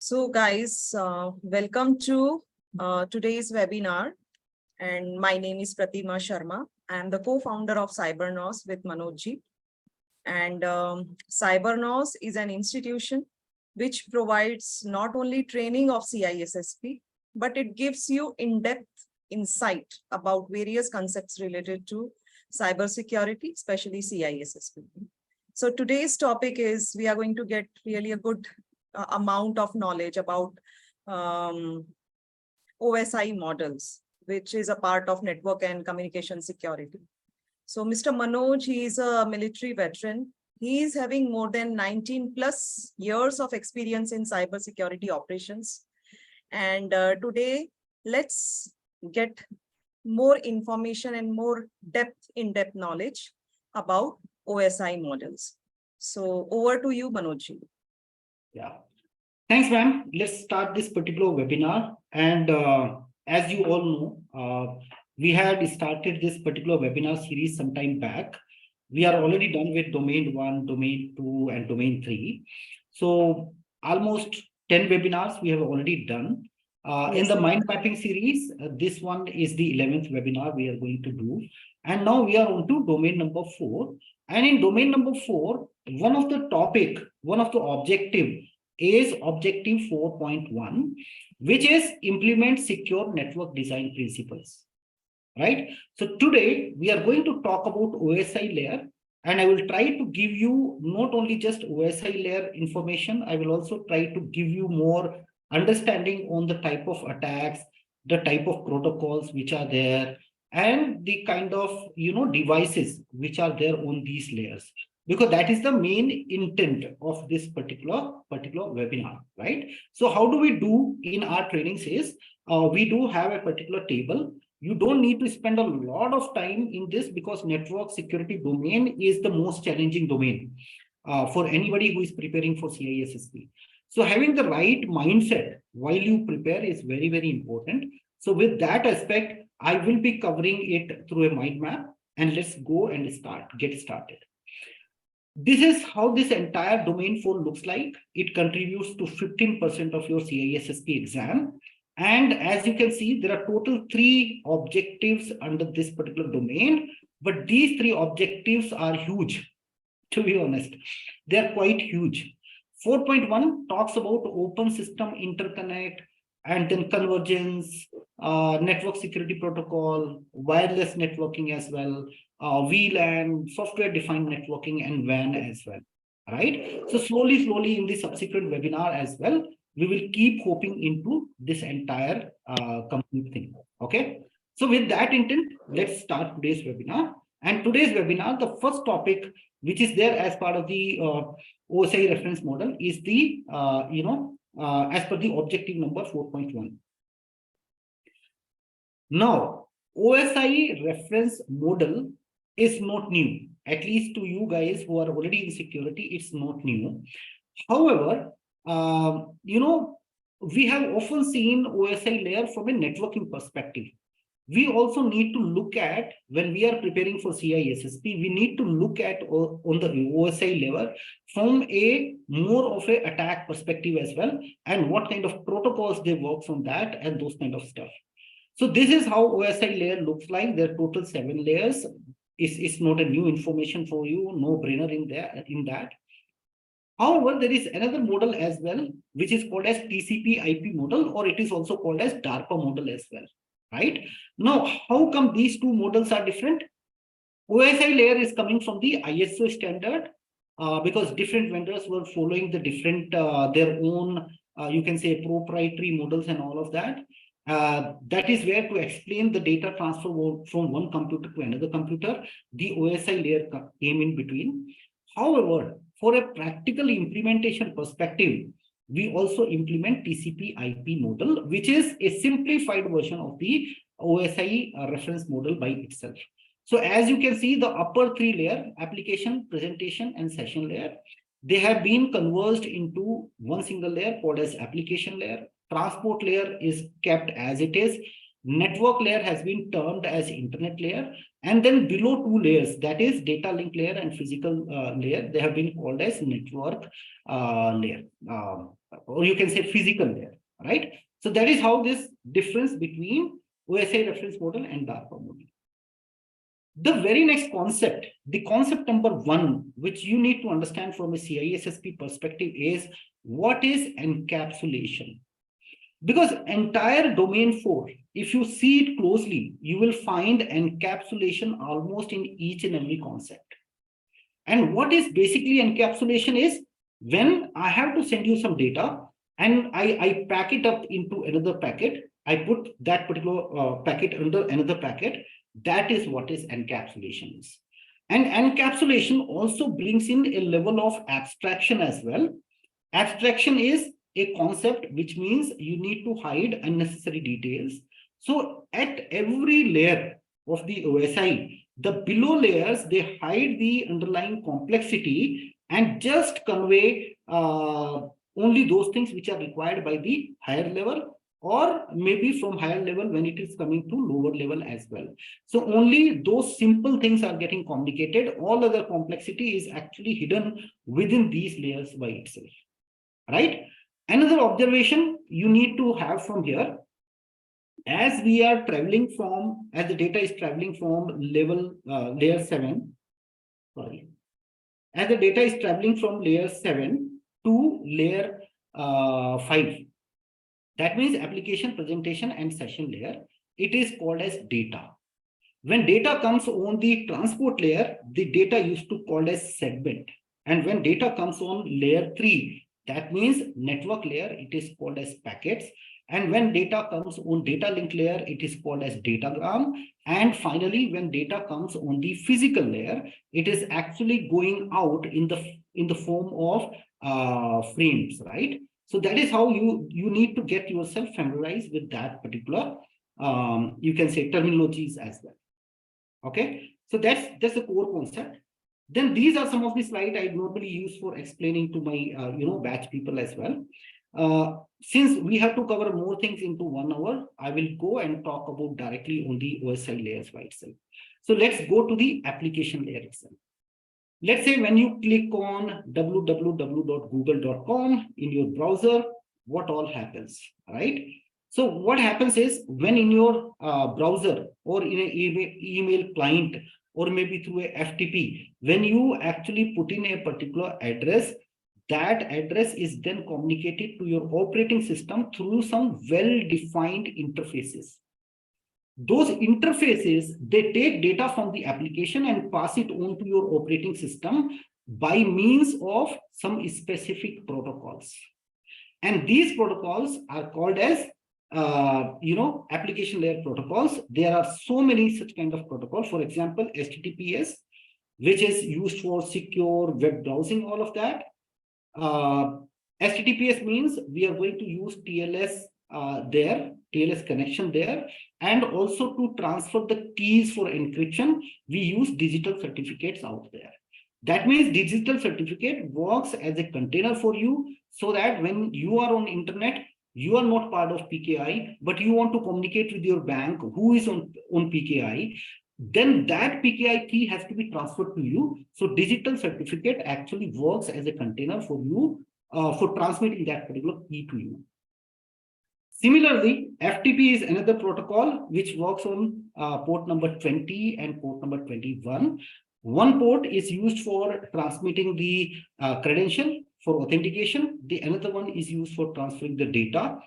So guys, welcome to today's webinar. And my name is Pratima Sharma. I am the co-founder of Cybernous with Manojji. And Cybernous is an institution which provides not only training of CISSP, but it gives you in-depth insight about various concepts related to cybersecurity, especially CISSP. So today's topic is we are going to get really a good amount of knowledge about OSI models, which is a part of network and communication security. So Mr. Manoj, he is a military veteran. He is having more than 19 plus years of experience in cybersecurity operations. And today, let's get more information and more in-depth knowledge about OSI models. So over to you, Manoj. Yeah, thanks, ma'am. Let's start this particular webinar. And as you all know, we had started this particular webinar series some time back. We are already done with domain 1, domain 2, and domain 3. So almost 10 webinars we have already done. In the mind mapping series, this one is the 11th webinar we are going to do. And now we are on to domain number 4. And in domain number 4, one of the objective is objective 4.1, which is implement secure network design principles, right? So today we are going to talk about OSI layer, and I will try to give you not only just OSI layer information, I will also try to give you more understanding on the type of attacks, the type of protocols which are there, and the kind of devices which are there on these layers, because that is the main intent of this particular webinar, right? So how do we do in our trainings is we do have a particular table. You don't need to spend a lot of time in this, because network security domain is the most challenging domain for anybody who is preparing for CISSP. So having the right mindset while you prepare is very, very important. So with that aspect, I will be covering it through a mind map, and let's go and get started. This is how this entire domain 4 looks like. It contributes to 15% of your CISSP exam. And as you can see, there are total 3 objectives under this particular domain, but these 3 objectives are huge, to be honest. They are quite huge. 4.1 talks about open system interconnect, and then convergence, network security protocol, wireless networking as well, VLAN, software-defined networking, and WAN as well, right? So slowly in the subsequent webinar as well, we will keep hopping into this entire complete thing, okay? So with that intent, let's start today's webinar. And today's webinar, the first topic, which is there as part of the OSI reference model, is the, as per the objective number 4.1. Now, OSI reference model is not new. At least to you guys who are already in security, it's not new. However, we have often seen OSI layer from a networking perspective. We also need to look at, when we are preparing for CISSP, we need to look at on the OSI level from a more of a attack perspective as well, and what kind of protocols they work on that and those kind of stuff. So this is how OSI layer looks like. There are total 7 layers. It's not a new information for you, no brainer in that. However, there is another model as well, which is called as TCP/IP model, or it is also called as DARPA model as well, right? Now, how come these 2 models are different? OSI layer is coming from the ISO standard, because different vendors were following the different, their own, you can say, proprietary models and all of that. That is where, to explain the data transfer from one computer to another computer, the OSI layer came in between. However, for a practical implementation perspective, we also implement TCP/IP model, which is a simplified version of the OSI reference model by itself. So as you can see, the upper 3 layer, application, presentation, and session layer, they have been converged into one single layer called as application layer. Transport layer is kept as it is. Network layer has been termed as internet layer. And then below two layers, that is data link layer and physical layer, they have been called as network layer, or you can say physical layer, right? So that is how this difference between OSI reference model and DARPA model. The very next concept, the concept number one, which you need to understand from a CISSP perspective, is what is encapsulation? Because entire domain 4, if you see it closely, you will find encapsulation almost in each and every concept. And what is basically encapsulation is when I have to send you some data and I pack it up into another packet, I put that particular packet under another packet. That is what is encapsulation is. And encapsulation also brings in a level of abstraction as well. Abstraction is a concept which means you need to hide unnecessary details. So at every layer of the OSI, the below layers, they hide the underlying complexity and just convey only those things which are required by the higher level, or maybe from higher level when it is coming to lower level as well. So only those simple things are getting communicated. All other complexity is actually hidden within these layers by itself, right? Another observation you need to have from here, as we are traveling from, as the data is traveling from level layer 7, sorry, as the data is traveling from layer 7 to layer 5, that means application, presentation, and session layer, it is called as data. When data comes on the transport layer, the data used to called as segment. And when data comes on layer 3, that means network layer, it is called as packets. And when data comes on data link layer, it is called as datagram. And finally, when data comes on the physical layer, it is actually going out in the form of frames, right? So that is how you need to get yourself familiarized with that particular, you can say, terminologies as well. Okay, so that's the core concept. Then these are some of the slides I normally use for explaining to my batch people as well. Since we have to cover more things into 1 hour, I will go and talk about directly on the OSI layers by itself. So let's go to the application layer itself. Let's say when you click on www.google.com in your browser, what all happens, right? So what happens is when in your browser or in an email client or maybe through a FTP, when you actually put in a particular address, that address is then communicated to your operating system through some well-defined interfaces. Those interfaces, they take data from the application and pass it on to your operating system by means of some specific protocols. And these protocols are called as application layer protocols. There are so many such kind of protocols. For example, HTTPS, which is used for secure web browsing, all of that. HTTPS means we are going to use TLS TLS connection there, and also to transfer the keys for encryption, we use digital certificates out there. That means digital certificate works as a container for you, so that when you are on internet, you are not part of PKI, but you want to communicate with your bank who is on PKI, then that PKI key has to be transferred to you. So digital certificate actually works as a container for you for transmitting that particular key to you. Similarly, FTP is another protocol which works on port number 20 and port number 21. One port is used for transmitting the credential for authentication. The another one is used for transferring the data.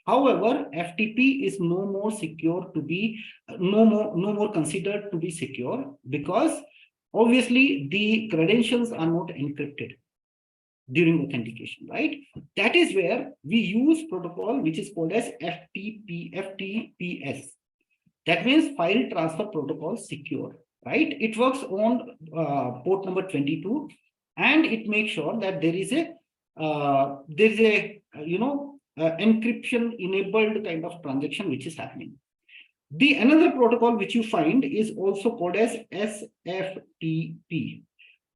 However, FTP is no more secure to be no more considered to be secure, because obviously the credentials are not encrypted during authentication, right? That is where we use protocol which is called as FTPS. That means file transfer protocol secure, right? It works on port number 22, and it makes sure that there is a encryption enabled kind of transaction which is happening. The another protocol which you find is also called as SFTP,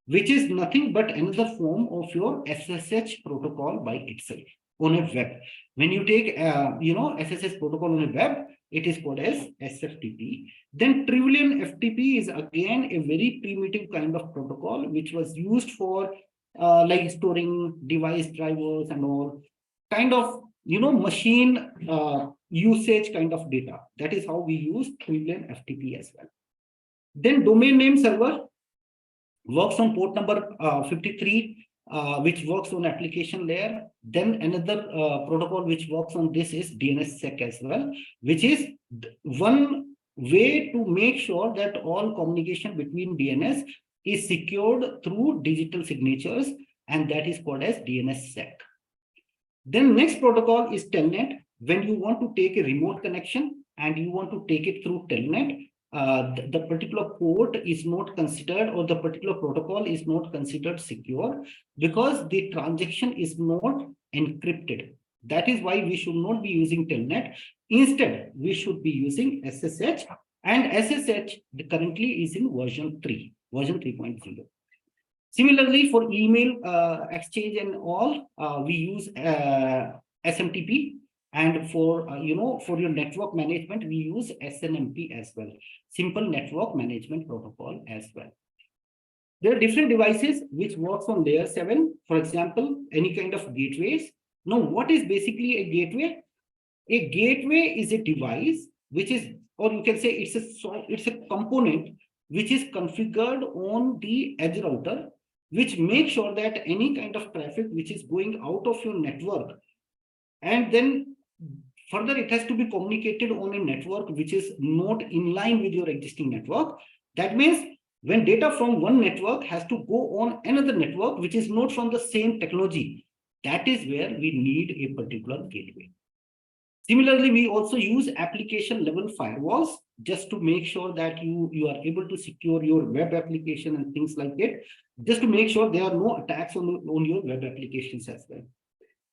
which is nothing but another form of your SSH protocol by itself on a web. When you take SSH protocol on a web, It is called as SFTP. Then Trilian FTP is again a very primitive kind of protocol, which was used for like storing device drivers and all kind of, machine usage kind of data. That is how we use Trilian FTP as well. Then domain name server works on port number 53, which works on application layer. Then another protocol which works on this is DNSSEC as well, which is one way to make sure that all communication between DNS is secured through digital signatures, and that is called as DNSSEC. Then next protocol is Telnet. When you want to take a remote connection and you want to take it through Telnet, the particular port is not considered, or the particular protocol is not considered secure, because the transaction is not encrypted. That is why we should not be using Telnet. Instead, we should be using SSH, and SSH currently is in version 3, version 3.0. Similarly, for email exchange and all, we use SMTP. And for, for your network management, we use SNMP as well, Simple Network Management Protocol as well. There are different devices which works on layer 7. For example, any kind of gateways. Now, what is basically a gateway? A gateway is a device which is, or you can say it's a component which is configured on the edge router, which makes sure that any kind of traffic which is going out of your network, and then further, it has to be communicated on a network which is not in line with your existing network. That means when data from one network has to go on another network which is not from the same technology, that is where we need a particular gateway. Similarly, we also use application level firewalls just to make sure that you are able to secure your web application and things like it, just to make sure there are no attacks on your web applications as well.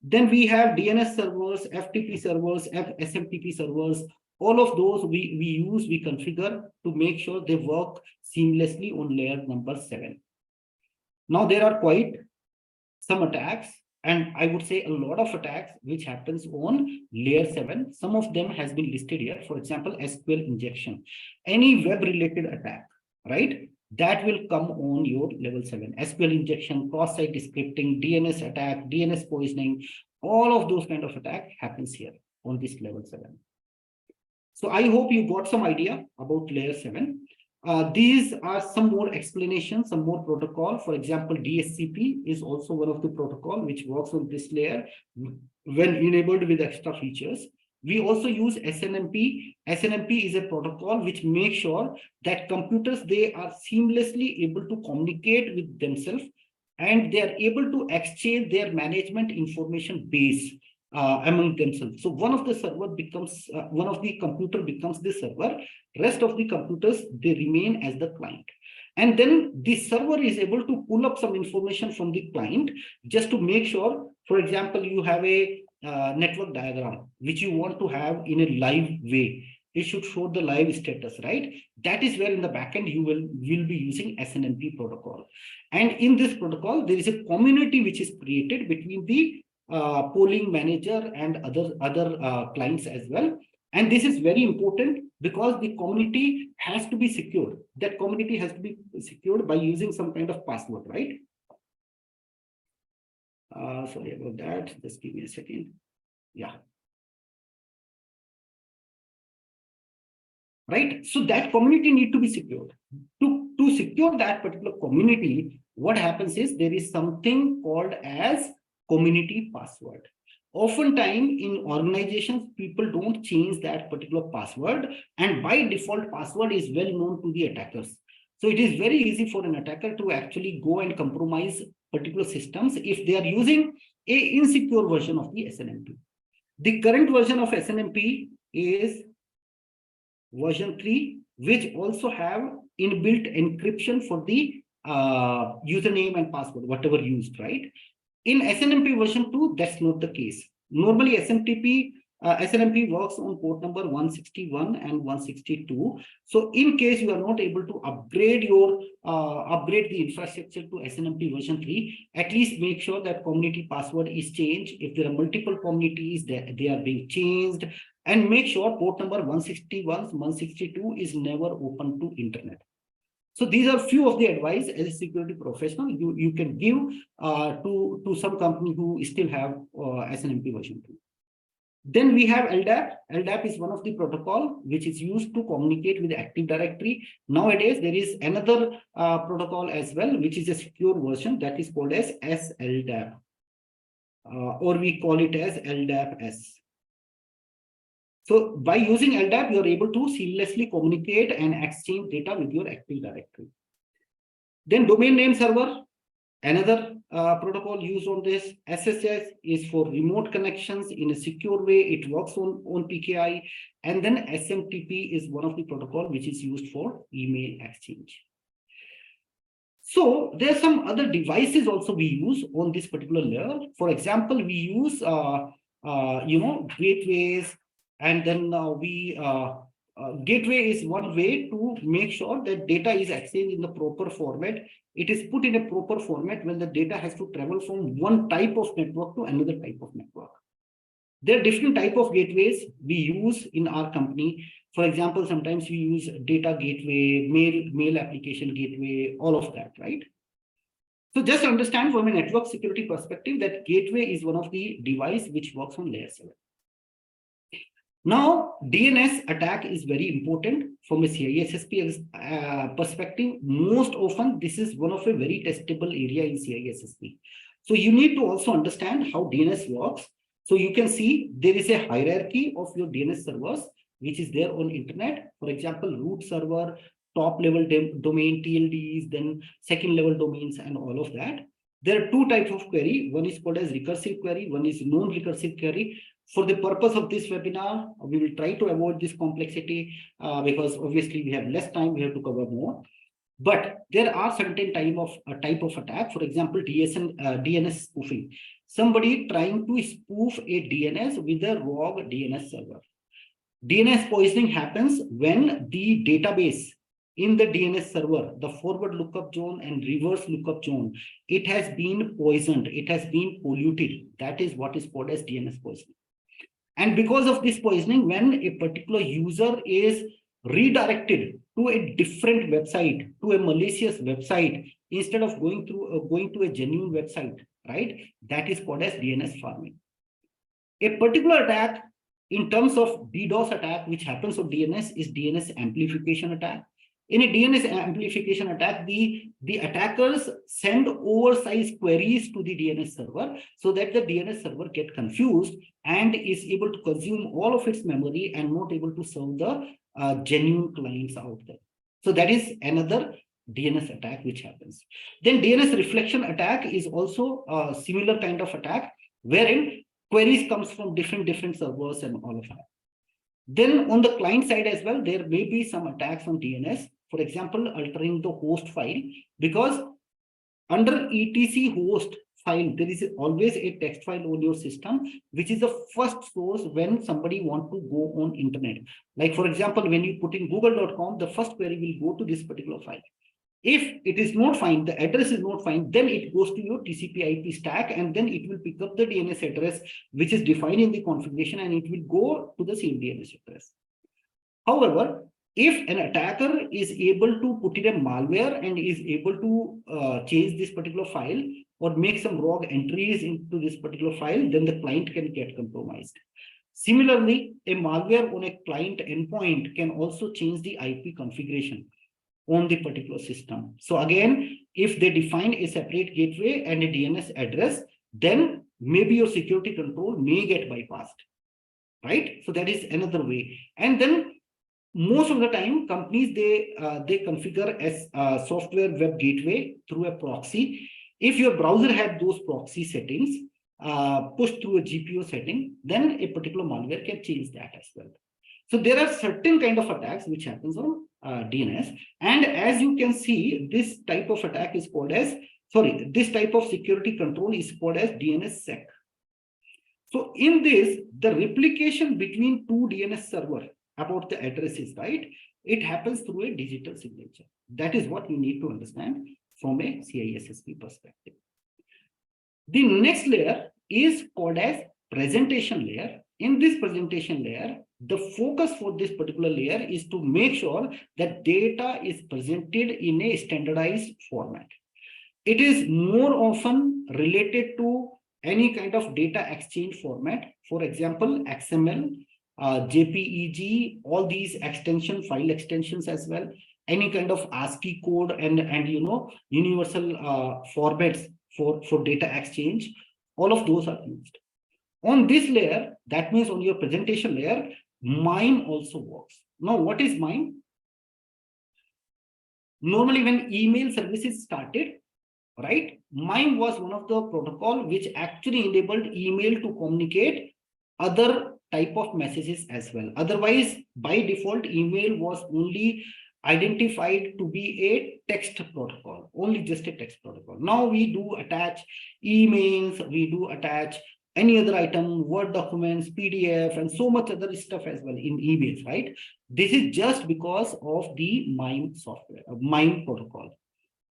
Then we have DNS servers, FTP servers, SMTP servers. All of those we configure to make sure they work seamlessly on layer number 7. Now there are quite some attacks, and I would say a lot of attacks which happens on layer 7. Some of them has been listed here. For example, SQL injection, any web related attack, right? That will come on your level 7. SQL injection, cross-site scripting, DNS attack, DNS poisoning, all of those kind of attack happens here on this level 7. So I hope you got some idea about layer 7. These are some more explanations, some more protocol. For example, DSCP is also one of the protocol which works on this layer when enabled with extra features. We also use SNMP. SNMP is a protocol which makes sure that computers, they are seamlessly able to communicate with themselves, and they are able to exchange their management information base among themselves. So one of the server becomes, one of the computer becomes the server, rest of the computers, they remain as the client. And then the server is able to pull up some information from the client just to make sure, for example, you have a network diagram which you want to have in a live way. It should show the live status, right? That is where in the backend you will be using SNMP protocol. And in this protocol, there is a community which is created between the polling manager and other clients as well. And this is very important because the community has to be secured. That community has to be secured by using some kind of password, right? Sorry about that. Just give me a second. Yeah. Right. So that community need to be secured. To secure that particular community, what happens is there is something called as community password. Oftentimes in organizations, people don't change that particular password, and by default password is well known to the attackers. So it is very easy for an attacker to actually go and compromise particular systems if they are using a insecure version of the SNMP. The current version of SNMP is version 3, which also have inbuilt encryption for the username and password, whatever used, right? In SNMP version 2, that's not the case. Normally, SMTP SNMP works on port number 161 and 162. So in case you are not able to upgrade the infrastructure to SNMP version 3, at least make sure that community password is changed. If there are multiple communities, they are being changed, and make sure port number 161, 162 is never open to internet. So these are few of the advice as a security professional you can give to some company who still have SNMP version 2. Then we have LDAP. LDAP is one of the protocol which is used to communicate with the Active Directory. Nowadays, there is another protocol as well, which is a secure version that is called as SLDAP, or we call it as LDAP-S. So by using LDAP, you are able to seamlessly communicate and exchange data with your Active Directory. Then domain name server. Another protocol used on this. SSH is for remote connections in a secure way. It works on PKI. And then SMTP is one of the protocol which is used for email exchange. So there are some other devices also we use on this particular layer. For example, we use gateways, and then gateway is one way to make sure that data is exchanged in the proper format. It is put in a proper format when the data has to travel from one type of network to another type of network. There are different type of gateways we use in our company. For example, sometimes we use data gateway, mail application gateway, all of that, right? So just understand from a network security perspective that gateway is one of the device which works on layer 7. Now, DNS attack is very important from a CISSP perspective. Most often, this is one of a very testable area in CISSP. So you need to also understand how DNS works. So you can see there is a hierarchy of your DNS servers, which is there on internet. For example, root server, top level domain, TLDs, then second level domains, and all of that. There are two types of query. One is called as recursive query. One is non-recursive query. For the purpose of this webinar, we will try to avoid this complexity because obviously we have less time, we have to cover more. But there are certain type of attack. For example, DNS spoofing. Somebody trying to spoof a DNS with a rogue DNS server. DNS poisoning happens when the database in the DNS server, the forward lookup zone and reverse lookup zone, it has been poisoned, it has been polluted. That is what is called as DNS poisoning. And because of this poisoning, when a particular user is redirected to a different website, to a malicious website, instead of going to a genuine website, right? That is called as DNS farming. A particular attack in terms of DDoS attack, which happens on DNS, is DNS amplification attack. In a DNS amplification attack, the attackers send oversized queries to the DNS server so that the DNS server get confused and is able to consume all of its memory and not able to serve the genuine clients out there. So that is another DNS attack which happens. Then DNS reflection attack is also a similar kind of attack wherein queries comes from different servers and all of that. Then on the client side as well, there may be some attacks on DNS. For example, altering the host file, because under etc host file, there is always a text file on your system, which is the first source when somebody want to go on internet. Like for example, when you put in google.com, the first query will go to this particular file. If it is not fine, the address is not fine, then it goes to your TCP IP stack, and then it will pick up the DNS address, which is defined in the configuration, and it will go to the same DNS address. However, if an attacker is able to put in a malware and is able to change this particular file or make some rogue entries into this particular file, then the client can get compromised. Similarly, a malware on a client endpoint can also change the IP configuration on the particular system. So again, if they define a separate gateway and a DNS address, then maybe your security control may get bypassed, right? So that is another way. And then most of the time, companies, they configure as software web gateway through a proxy. If your browser had those proxy settings pushed through a GPO setting, then a particular malware can change that as well. So there are certain kind of attacks which happens on DNS. And as you can see, this type of attack is called as, this type of security control is called as DNSSEC. So in this, the replication between two DNS server about the addresses, right? It happens through a digital signature. That is what you need to understand from a CISSP perspective. The next layer is called as presentation layer. In this presentation layer, the focus for this particular layer is to make sure that data is presented in a standardized format. It is more often related to any kind of data exchange format. For example, XML, JPEG, all these extension, file extensions as well, any kind of ASCII code and universal formats for data exchange, all of those are used. On this layer, that means on your presentation layer, MIME also works. Now, what is MIME? Normally, when email services started, right, MIME was one of the protocol which actually enabled email to communicate other type of messages as well. Otherwise, by default, email was only identified to be a text protocol, only just a text protocol. Now we do attach emails, we do attach any other item, Word documents, PDF, and so much other stuff as well in emails, right? This is just because of the MIME software, MIME protocol.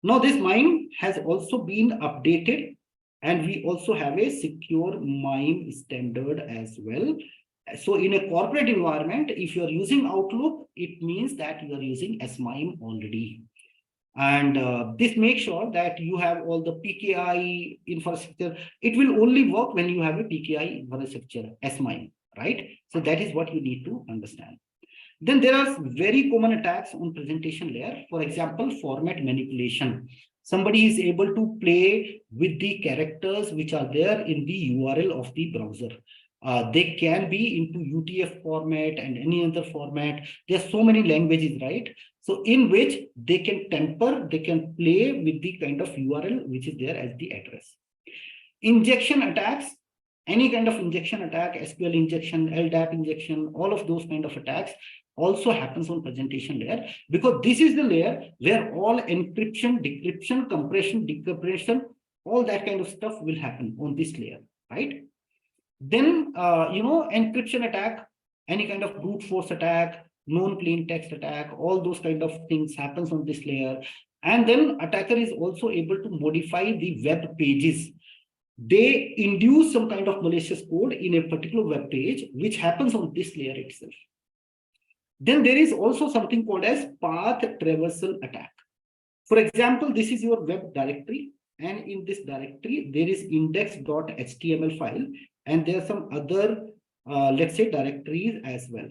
Now this MIME has also been updated, and we also have a secure MIME standard as well. So in a corporate environment, if you're using Outlook, it means that you are using SMIME already. And this makes sure that you have all the PKI infrastructure. It will only work when you have a PKI infrastructure, SMIME, right? So that is what you need to understand. Then there are very common attacks on presentation layer. For example, format manipulation. Somebody is able to play with the characters which are there in the URL of the browser. They can be into UTF format and any other format. There are so many languages, right? So in which they can temper, they can play with the kind of URL which is there as the address. Injection attacks, any kind of injection attack, SQL injection, LDAP injection, all of those kind of attacks also happens on presentation layer, because this is the layer where all encryption, decryption, compression, decompression, all that kind of stuff will happen on this layer, right? Then, encryption attack, any kind of brute force attack, known plain text attack, all those kind of things happens on this layer. And then attacker is also able to modify the web pages. They induce some kind of malicious code in a particular web page, which happens on this layer itself. Then there is also something called as path traversal attack. For example, this is your web directory, and in this directory, there is index.html file, and there are some other, let's say, directories as well.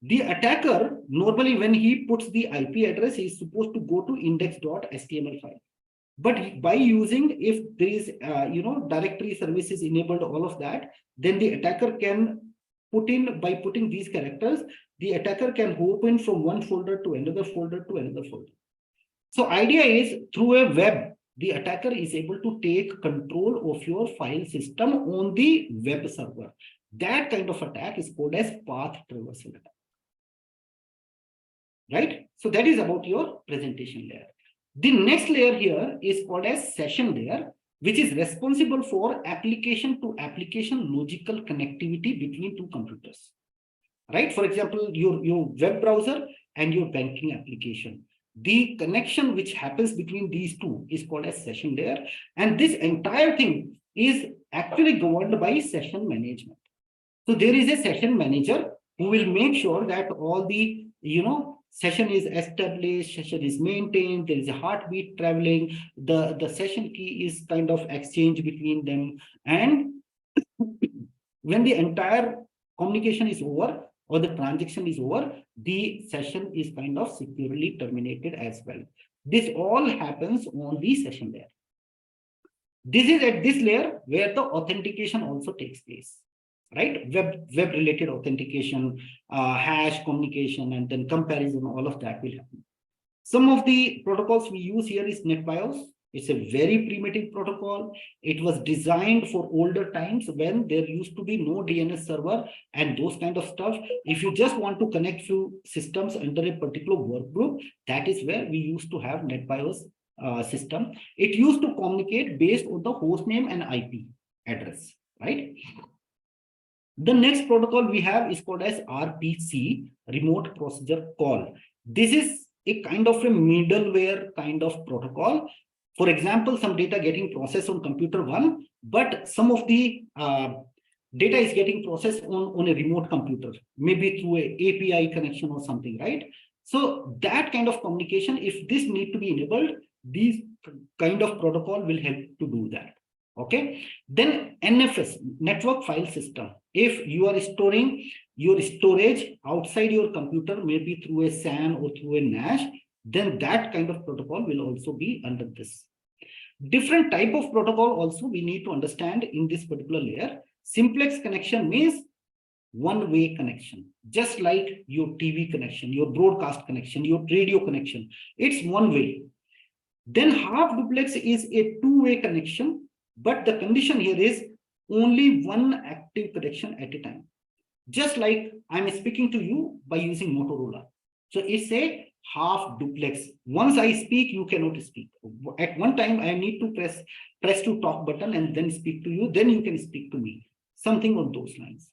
The attacker, normally when he puts the IP address, he is supposed to go to index.html file. But by using, if there is, directory services enabled, all of that, then the attacker can put in, by putting these characters, the attacker can open from one folder to another folder to another folder. So idea is, through a web, the attacker is able to take control of your file system on the web server. That kind of attack is called as path traversal attack. Right? So that is about your presentation layer. The next layer here is called as session layer, which is responsible for application to application logical connectivity between two computers. Right? For example, your web browser and your banking application. The connection which happens between these two is called as session layer. And this entire thing is actually governed by session management. So there is a session manager who will make sure that all the, session is established, session is maintained, there is a heartbeat traveling, the session key is kind of exchanged between them. And when the entire communication is over, or the transaction is over, the session is kind of securely terminated as well. This all happens on the session layer. This is at this layer where the authentication also takes place, right? Web related authentication, hash communication, and then comparison, all of that will happen. Some of the protocols we use here is NetBIOS. It's a very primitive protocol. It was designed for older times when there used to be no DNS server and those kind of stuff. If you just want to connect few systems under a particular work group, that is where we used to have NetBIOS system. It used to communicate based on the host name and IP address. right? The next protocol we have is called as RPC, remote procedure call. This is a kind of a middleware kind of protocol. For example, some data getting processed on computer one, but some of the data is getting processed on a remote computer, maybe through a API connection or something, right? So that kind of communication, if this need to be enabled, these kind of protocol will help to do that. Okay. Then NFS, network file system. If you are storing your storage outside your computer, maybe through a SAN or through a NAS, then that kind of protocol will also be under this. Different type of protocol also we need to understand in this particular layer. Simplex connection means one-way connection, just like your TV connection, your broadcast connection, your radio connection. It's one way. Then half duplex is a two-way connection, but the condition here is only one active connection at a time. Just like I'm speaking to you by using Motorola. So it's a half duplex. Once I speak, you cannot speak. At one time, I need to press to talk button and then speak to you. Then you can speak to me. Something on those lines.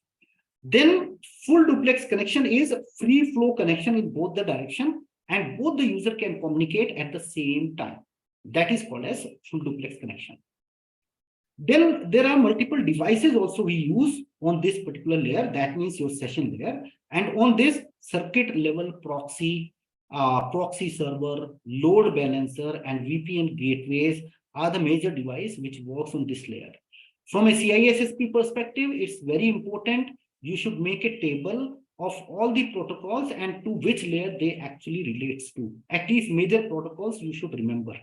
Then full duplex connection is free flow connection in both the direction, and both the user can communicate at the same time. That is called as full duplex connection. Then there are multiple devices also we use on this particular layer. That means your session layer. And on this circuit level proxy, proxy server, load balancer, and VPN gateways are the major device which works on this layer. From a CISSP perspective, it's very important. You should make a table of all the protocols and to which layer they actually relates to. At least major protocols you should remember.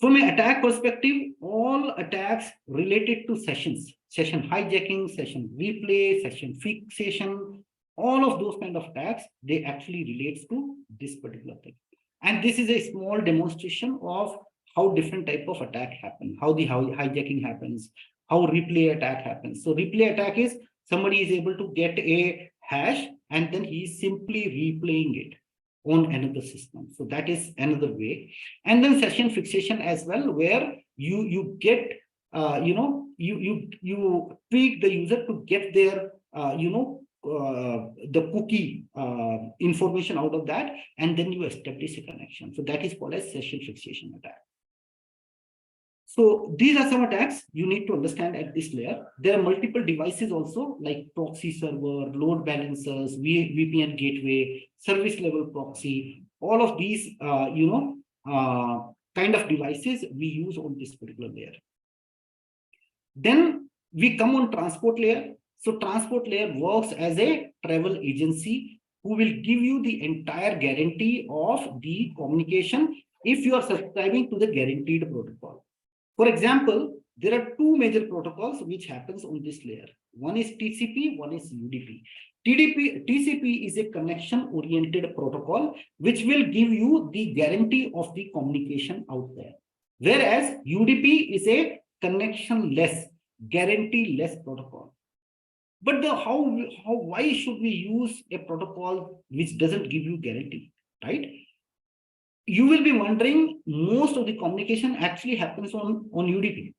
From an attack perspective, all attacks related to sessions, session hijacking, session replay, session fixation, all of those kind of attacks, they actually relates to this particular thing. And this is a small demonstration of how different type of attack happen, how the hijacking happens, how replay attack happens. So replay attack is somebody is able to get a hash and then he is simply replaying it on another system. So that is another way. And then session fixation as well, where you get you tweak the user to get their the cookie information out of that, and then you establish a connection. So that is called as session fixation attack. So these are some attacks you need to understand at this layer. There are multiple devices also like proxy server, load balancers, VPN gateway, service level proxy. All of these, kind of devices we use on this particular layer. Then we come on transport layer. So transport layer works as a travel agency who will give you the entire guarantee of the communication if you are subscribing to the guaranteed protocol. For example, there are two major protocols which happens on this layer. One is TCP, one is UDP. TCP is a connection-oriented protocol which will give you the guarantee of the communication out there. Whereas UDP is a connection-less, guarantee-less protocol. But why should we use a protocol which doesn't give you guarantee, right? You will be wondering, most of the communication actually happens on UDP.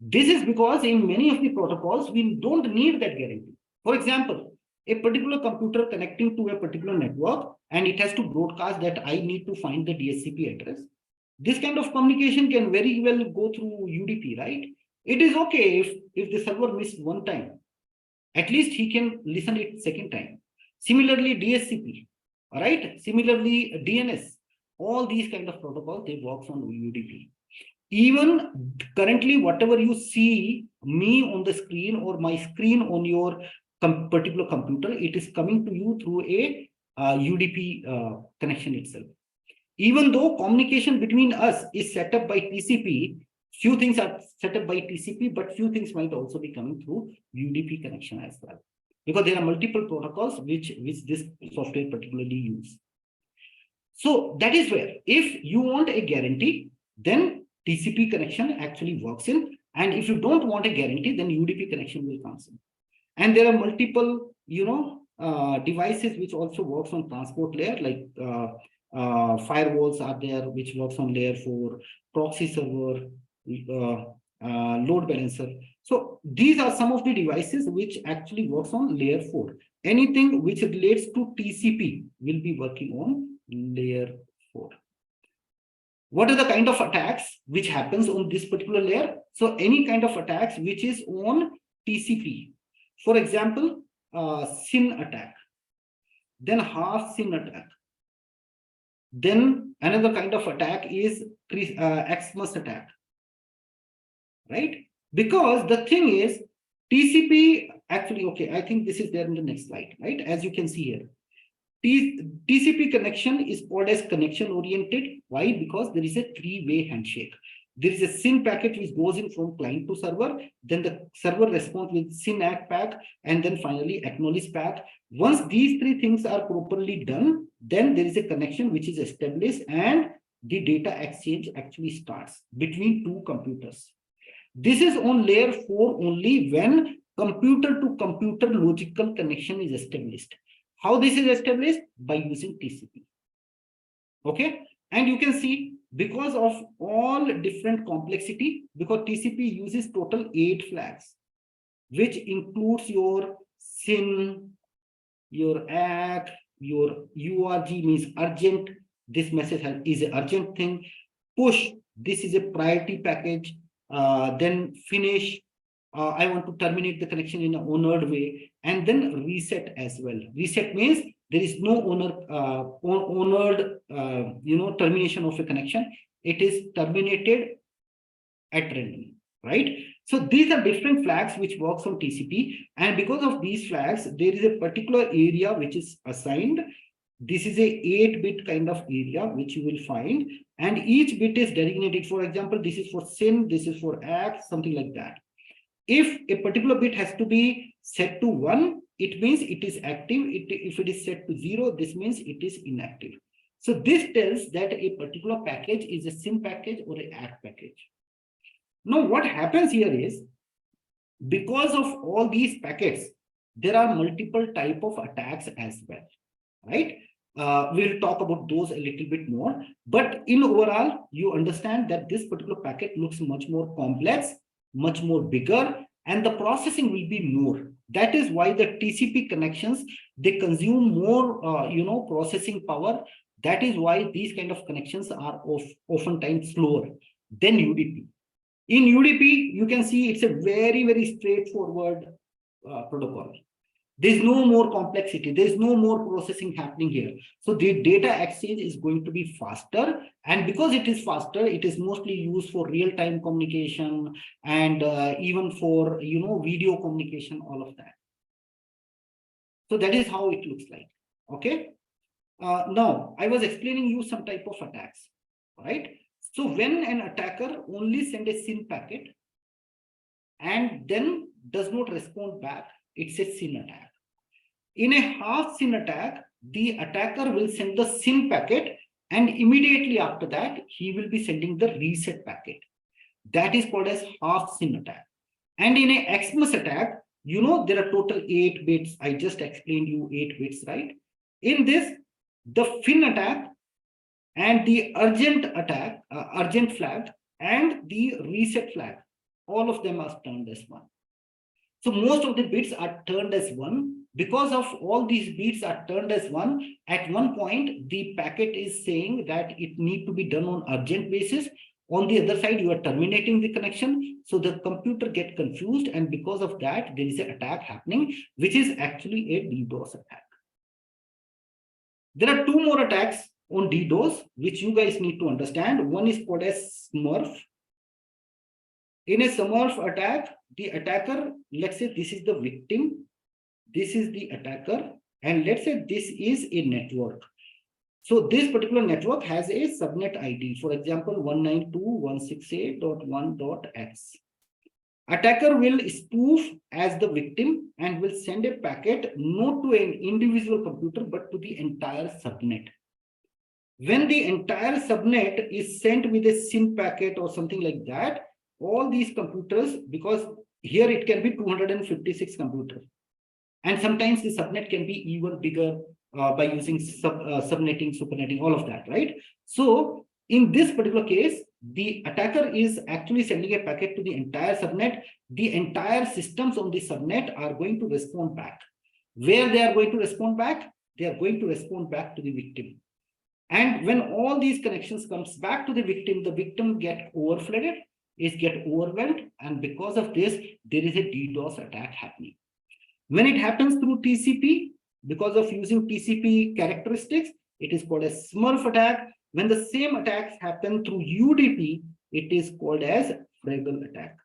This is because in many of the protocols, we don't need that guarantee. For example, a particular computer connecting to a particular network, and it has to broadcast that I need to find the DHCP address. This kind of communication can very well go through UDP, right? It is okay if the server missed one time. At least he can listen it second time. Similarly, DHCP, all right? Similarly, DNS. All these kind of protocols, they work on UDP. Even currently, whatever you see me on the screen or my screen on your particular computer, it is coming to you through a UDP connection itself. Even though communication between us is set up by TCP, few things are set up by TCP, but few things might also be coming through UDP connection as well. Because there are multiple protocols which this software particularly use. So that is where, if you want a guarantee, then TCP connection actually works in. And if you don't want a guarantee, then UDP connection will come in. And there are multiple, devices which also works on transport layer, like firewalls are there, which works on layer 4, proxy server, load balancer. So these are some of the devices which actually works on layer 4. Anything which relates to TCP will be working on layer 4. What are the kind of attacks which happens on this particular layer? So any kind of attacks which is on TCP. For example, SYN attack, then half SYN attack. Then another kind of attack is Xmas attack, right? Because the thing is, TCP actually, okay, I think this is there in the next slide, right? As you can see here, TCP connection is called as connection oriented. Why? Because there is a three-way handshake. There is a SYN packet which goes in from client to server, then the server responds with SYN ACK, and then finally acknowledge pack. Once these three things are properly done, then there is a connection which is established and the data exchange actually starts between two computers. This is on layer 4 only when computer to computer logical connection is established. How this is established? By using TCP. Okay, and you can see because of all different complexity, because TCP uses total 8 flags, which includes your SYN, your ACK, your URG means urgent. This message is an urgent thing. Push, this is a priority package. Then finish, I want to terminate the connection in an honored way, and then reset as well. Reset means there is no honored termination of a connection. It is terminated at random, right? So these are different flags which works on TCP, and because of these flags, there is a particular area which is assigned. This is a 8-bit kind of area which you will find, and each bit is designated. For example, this is for SYN, this is for ACK, something like that. If a particular bit has to be set to 1, it means it is active. If it is set to 0, this means it is inactive. So this tells that a particular package is a SYN package or an ACK package. Now what happens here is, because of all these packets, there are multiple type of attacks as well, right? We'll talk about those a little bit more, but in overall, you understand that this particular packet looks much more complex, much more bigger, and the processing will be more. That is why the TCP connections, they consume more, processing power. That is why these kind of connections are oftentimes slower than UDP. In UDP, you can see it's a very, very straightforward protocol. There's no more complexity. There's no more processing happening here. So the data exchange is going to be faster. And because it is faster, it is mostly used for real-time communication and even for, video communication, all of that. So that is how it looks like. Okay. Now, I was explaining you some type of attacks, right? So when an attacker only sends a SYN packet and then does not respond back, it's a SYN attack. In a half SYN attack, the attacker will send the SYN packet, and immediately after that, he will be sending the reset packet. That is called as half SYN attack. And in a Xmas attack, there are total 8 bits. I just explained you 8 bits, right? In this, the FIN attack and the urgent attack, urgent flag, and the reset flag, all of them are turned as 1. So most of the bits are turned as 1. Because of all these bits are turned as 1, at one point, the packet is saying that it need to be done on urgent basis. On the other side, you are terminating the connection. So the computer get confused. And because of that, there is an attack happening, which is actually a DDoS attack. There are 2 more attacks on DDoS, which you guys need to understand. One is called as Smurf. In a Smurf attack, the attacker, let's say this is the victim, this is the attacker, and let's say this is a network. So this particular network has a subnet ID, for example, 192.168.1.x. Attacker will spoof as the victim and will send a packet not to an individual computer, but to the entire subnet. When the entire subnet is sent with a SYN packet or something like that, all these computers, because here it can be 256 computers. And sometimes the subnet can be even bigger by using subnetting, supernetting, all of that, right? So in this particular case, the attacker is actually sending a packet to the entire subnet. The entire systems on the subnet are going to respond back. Where they are going to respond back? They are going to respond back to the victim. And when all these connections comes back to the victim get overflooded, is get overwhelmed, and because of this, there is a DDoS attack happening. When it happens through TCP, because of using TCP characteristics, it is called a Smurf attack. When the same attacks happen through UDP, it is called as Fraggle attack.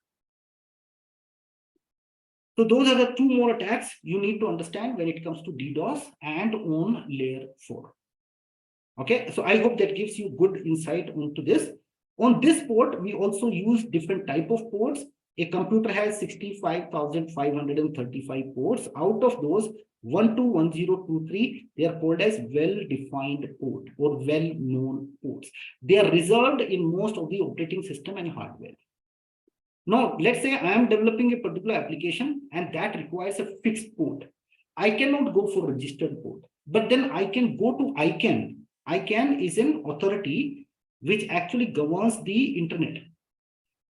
So those are the two more attacks you need to understand when it comes to DDoS and on layer 4. Okay, so I hope that gives you good insight into this. On this port, we also use different type of ports. A computer has 65,535 ports. Out of those, 121023, they are called as well-defined port or well-known ports. They are reserved in most of the operating system and hardware. Now, let's say I am developing a particular application and that requires a fixed port. I cannot go for registered port, but then I can go to ICANN. ICANN is an authority which actually governs the internet.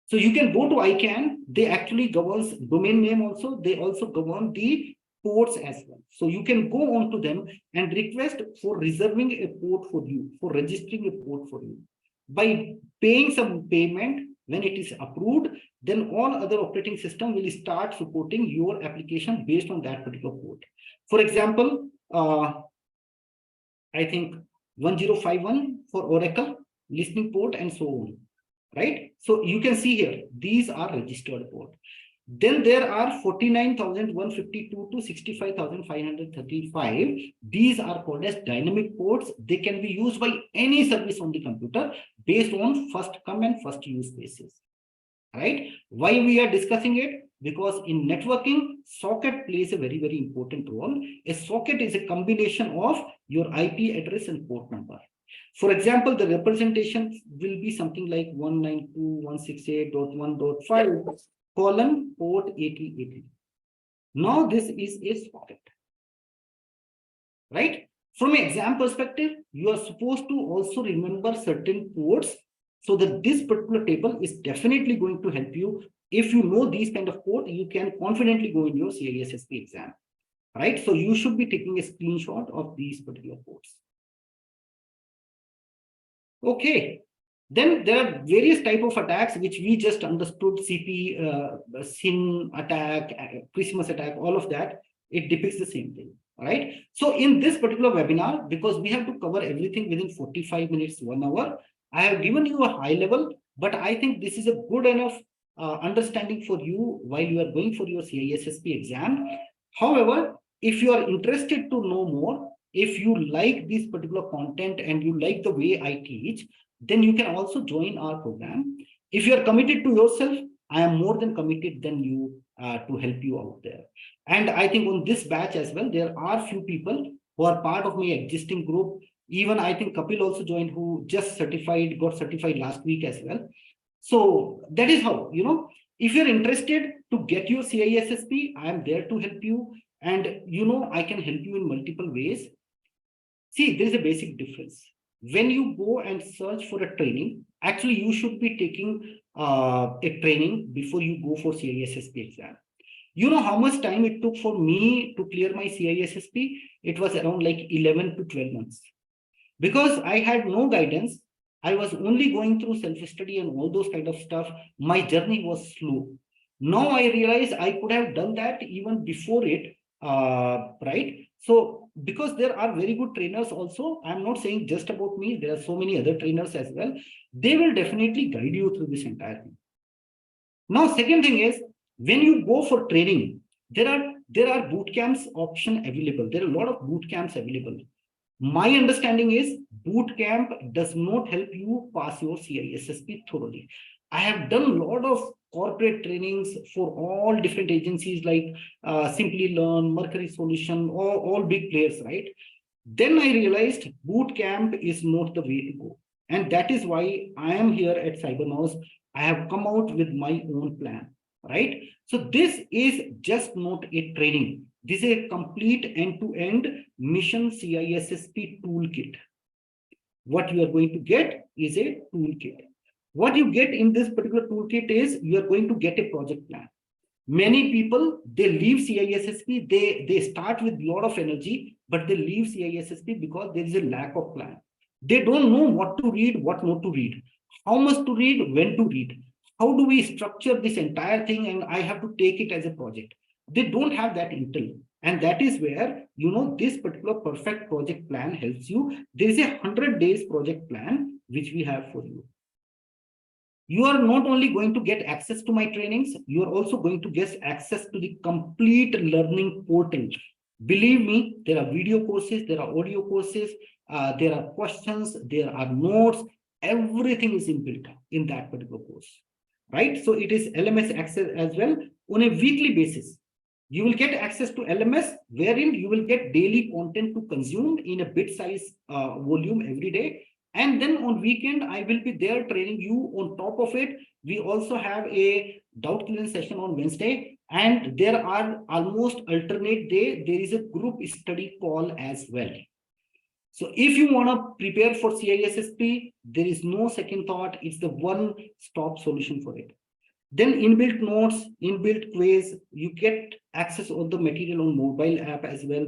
So you can go to ICANN, they actually governs domain name also, they also govern the ports as well. So you can go on to them and request for reserving a port for you, for registering a port for you. By paying some payment, when it is approved, then all other operating system will start supporting your application based on that particular port. For example, I think 1051 for Oracle, listening port, and so on, right? So you can see here, these are registered port. Then there are 49,152 to 65,535. These are called as dynamic ports. They can be used by any service on the computer based on first come and first use basis, right? Why we are discussing it? Because in networking, socket plays a very, very important role. A socket is a combination of your IP address and port number. For example, the representation will be something like 192.168.1.5 colon port 8080. Now this is a socket, right? From an exam perspective, you are supposed to also remember certain ports so that this particular table is definitely going to help you. If you know these kind of port, you can confidently go in your CISSP exam, right? So you should be taking a screenshot of these particular ports. Okay, then there are various type of attacks which we just understood: CP, SIN attack, Christmas attack, all of that. It depicts the same thing, right? So in this particular webinar, because we have to cover everything within 45 minutes, 1 hour, I have given you a high level, but I think this is a good enough understanding for you while you are going for your CISSP exam. However, if you are interested to know more, if you like this particular content and you like the way I teach, then you can also join our program. If you are committed to yourself, I am more than committed than you to help you out there. And I think on this batch as well, there are few people who are part of my existing group. Even I think Kapil also joined, who just got certified last week as well. So that is how, you know, if you're interested to get your CISSP, I am there to help you. And, you know, I can help you in multiple ways. See, there is a basic difference. When you go and search for a training, actually, you should be taking a training before you go for CISSP exam. You know how much time it took for me to clear my CISSP? It was around like 11 to 12 months. Because I had no guidance, I was only going through self-study and all those kind of stuff. My journey was slow. Now I realize I could have done that even before it, right? So because there are very good trainers also, I'm not saying just about me, there are so many other trainers as well. They will definitely guide you through this entire thing. Now, second thing is, when you go for training, there are boot camps option available. There are a lot of boot camps available. My understanding is boot camp does not help you pass your CISSP thoroughly. I have done a lot of corporate trainings for all different agencies like Simply Learn, Mercury Solution, all big players, right? Then I realized boot camp is not the way to go. And that is why I am here at Cybernous. I have come out with my own plan, right? So this is just not a training. This is a complete end-to-end mission CISSP toolkit. What you are going to get is a toolkit. What you get in this particular toolkit is you are going to get a project plan. Many people, they leave CISSP, they start with a lot of energy, but they leave CISSP because there is a lack of plan. They don't know what to read, what not to read, how much to read, when to read. How do we structure this entire thing and I have to take it as a project? They don't have that intel. And that is where, this particular perfect project plan helps you. There is a 100 days project plan, which we have for you. You are not only going to get access to my trainings, you are also going to get access to the complete learning portal. Believe me, there are video courses, there are audio courses, there are questions, there are notes, everything is inbuilt in that particular course, right? So it is LMS access as well on a weekly basis. You will get access to LMS, wherein you will get daily content to consume in a bit size volume every day. And then on weekend, I will be there training you. On top of it, we also have a doubt clearance session on Wednesday. And there are almost alternate day, there is a group study call as well. So if you want to prepare for CISSP, there is no second thought. It's the one-stop solution for it. Then inbuilt notes, inbuilt quiz, you get access on the material on mobile app as well.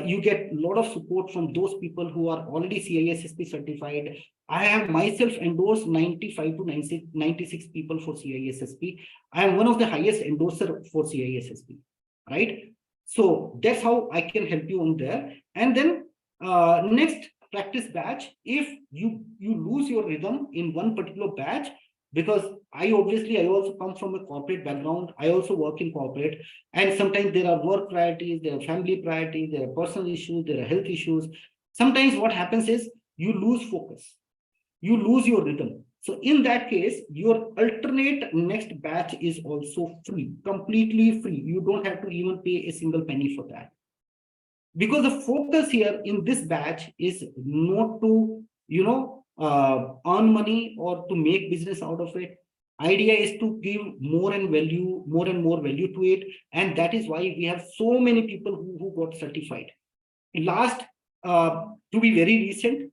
You get a lot of support from those people who are already CISSP certified. I have myself endorsed 95 to 96 people for CISSP. I am one of the highest endorser for CISSP, right? So that's how I can help you on there. And then next practice batch, if you lose your rhythm in one particular batch, because I also come from a corporate background. I also work in corporate, and sometimes there are work priorities, there are family priorities, there are personal issues, there are health issues. Sometimes what happens is you lose focus, you lose your rhythm. So in that case, your alternate next batch is also free, completely free. You don't have to even pay a single penny for that. Because the focus here in this batch is not to, earn money or to make business out of it. Idea is to give more and more value to it. And that is why we have so many people who got certified. Last, to be very recent,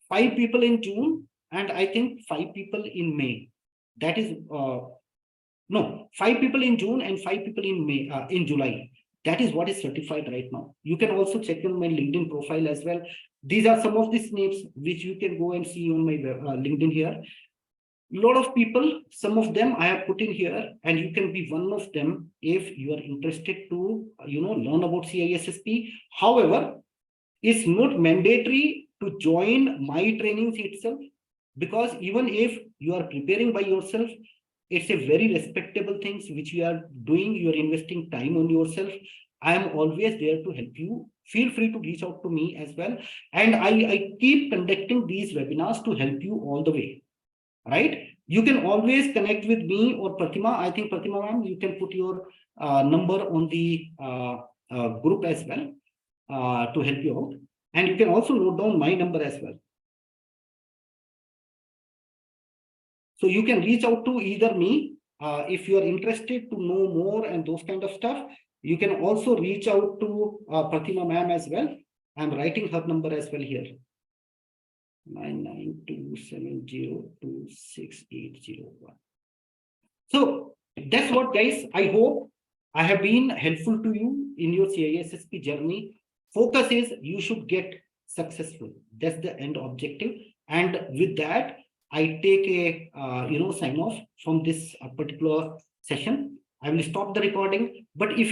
5 people in June, and I think 5 people in May. That is, no, 5 people in June and 5 people in May, in July. That is what is certified right now. You can also check on my LinkedIn profile as well. These are some of the names which you can go and see on my LinkedIn here. A lot of people, some of them I have put in here, and you can be one of them if you are interested to, learn about CISSP. However, it's not mandatory to join my trainings itself, because even if you are preparing by yourself, it's a very respectable things which you are doing. You are investing time on yourself. I am always there to help you. Feel free to reach out to me as well. And I keep conducting these webinars to help you all the way, right? You can always connect with me or Pratima. I think Pratima ma'am, you can put your number on the group as well to help you out. And you can also note down my number as well. So you can reach out to either me if you are interested to know more and those kind of stuff. You can also reach out to Pratima ma'am as well. I'm writing her number as well here. 9927026801. So that's what, guys. I hope I have been helpful to you in your CISSP journey. Focus is you should get successful. That's the end objective. And with that, I take a sign off from this particular session. I will stop the recording. But if